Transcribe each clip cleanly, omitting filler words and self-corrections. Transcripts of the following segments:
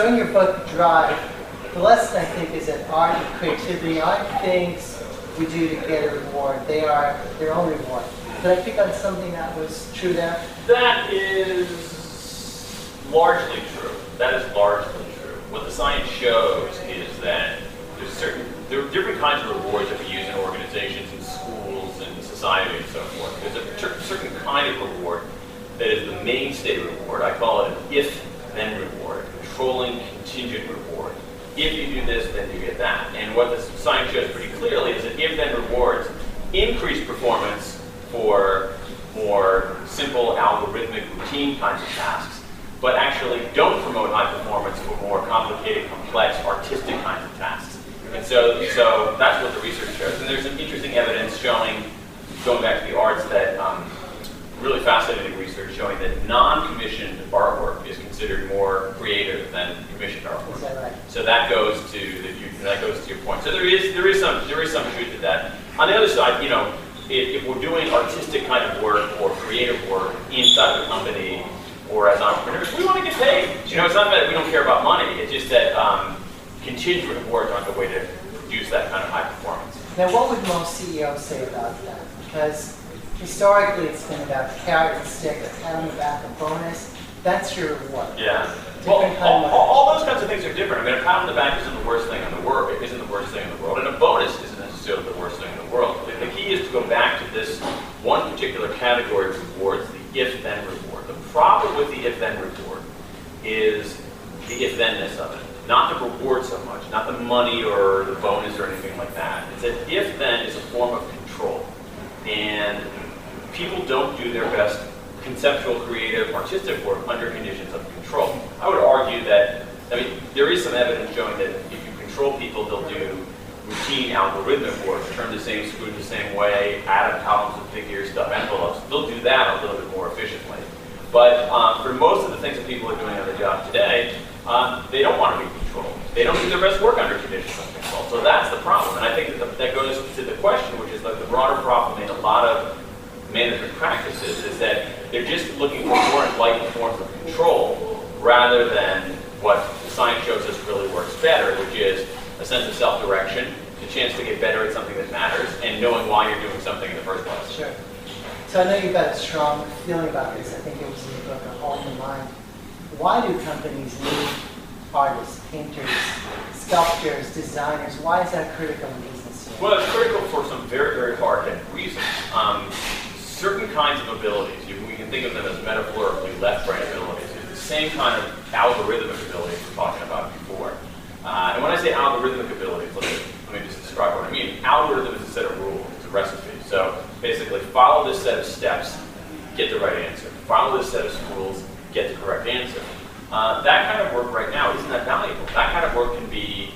So in your book, Drive, the lesson I think is that art and creativity aren't things we do to get a reward. They are their own reward. Did I pick on something that was true there? That is largely true. That is largely true. What the science shows is that there are different kinds of rewards that we use in organizations, in schools, in society, and so forth. There's a certain kind of reward that is the mainstay reward. I call it an if-then reward, controlling contingent reward. If you do this, then you get that. And what the science shows pretty clearly is that if-then rewards increase performance for more simple algorithmic routine kinds of tasks, but actually don't promote high performance for more complicated, complex, artistic kinds of tasks. And so that's what the research shows. And there's some interesting evidence showing, going back to the arts, that really fascinating research showing that non-commissioned artwork is considered more creative than commissioned artwork. Is that right? So that goes to your point. So there is some truth to that. On the other side, if we're doing artistic kind of work or creative work inside of a company or as entrepreneurs, we want to get paid. It's not that we don't care about money. It's just that contingent rewards aren't the way to produce that kind of high performance. Now, what would most CEOs say about that? Because historically, it's been about carrot and stick, a pat on the back, a bonus. That's your reward. Yeah. Well, all those kinds of things are different. I mean, a pat on the back isn't the worst thing in the world. It isn't the worst thing in the world, and a bonus isn't necessarily the worst thing in the world. The key is to go back to this one particular category of rewards, the if-then reward. The problem with the if-then reward is the if-thenness of it. Not the reward so much, not the money or the bonus or anything like that. It's that if-then is a form of control. And people don't do their best conceptual, creative, artistic work under conditions of control. I would argue that, there is some evidence showing that if you control people, they'll do routine algorithmic work, turn the same screw the same way, add up columns of figures, stuff envelopes. They'll do that a little bit more efficiently. But for most of the things that people are doing on the job today, they don't want to be controlled. They don't do their best work under conditions of control. So that's the problem. And I think that goes to the question, which is like the broader problem in a lot of management practices, is that they're just looking for more enlightened forms of control rather than what the science shows us really works better, which is a sense of self-direction, a chance to get better at something that matters, and knowing why you're doing something in the first place. Sure. So I know you've got a strong feeling about this. I think it was in your book, A Hole in the Mind. Why do companies need artists, painters, sculptors, designers? Why is that critical in business today? Well, it's critical for some very, very hard-hitting reasons. Certain kinds of abilities, we can think of them as metaphorically left-brain abilities. It's the same kind of algorithmic abilities we were talking about before. And when I say algorithmic abilities, let me just describe what I mean. Algorithm is a set of rules, it's a recipe. So basically, follow this set of steps, get the right answer. Follow this set of rules, get the correct answer. That kind of work right now isn't that valuable. That kind of work can be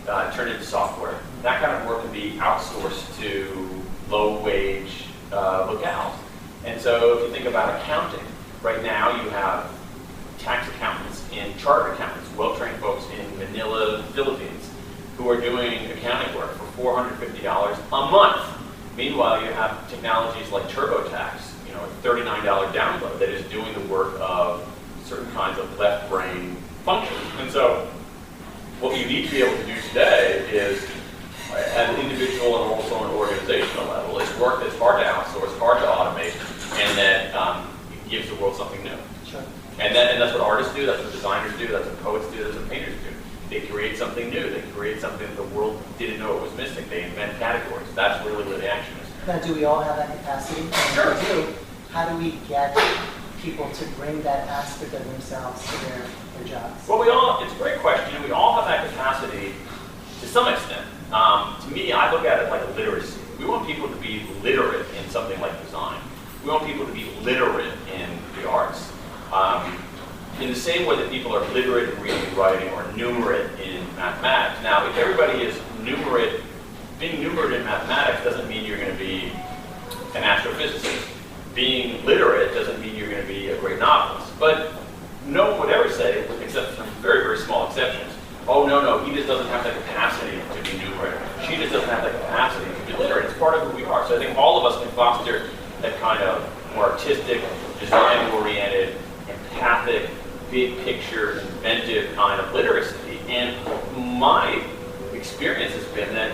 turned into software. That kind of work can be outsourced to low-wage locales. And so if you think about accounting, right now you have tax accountants and chartered accountants, well-trained folks in Manila, Philippines, who are doing accounting work for $450 a month. Meanwhile, you have technologies like TurboTax, a $39 download that is doing the work of certain kinds of left brain functions. And so what you need to be able to do today is, at an individual and also an organizational level, is work that's hard to outsource, hard to automate, and that gives the world something new. Sure. And that's what artists do, that's what designers do, that's what poets do, that's what painters do. They create something new, they create something that the world didn't know it was missing. They invent categories. That's really where the action is. Now, do we all have that capacity? And Sure. if we do, how do we get people to bring that aspect of themselves to their jobs? Well, it's a great question. We all have that capacity to some extent. To me, I look at it like a literacy. We want people to be literate in something like design. We want people to be literate in the arts. In the same way that people are literate in reading and writing or numerate in mathematics. Now, if everybody is numerate, being numerate in mathematics doesn't mean you're going to be an astrophysicist. Being literate doesn't mean you're going to be a great novelist. But no one would ever say, except for very, very small exceptions, oh, no, he just doesn't have the capacity to be numerate. She just doesn't have the capacity to be literate. It's part of who we are. So I think all of us can foster that kind of more artistic, design-oriented, empathic, big picture, inventive kind of literacy. And my experience has been that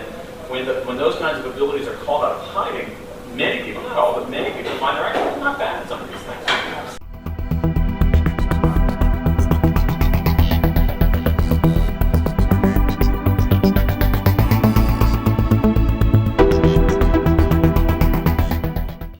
when those kinds of abilities are called out of hiding, many people, not all, but many people find they're actually not bad at some of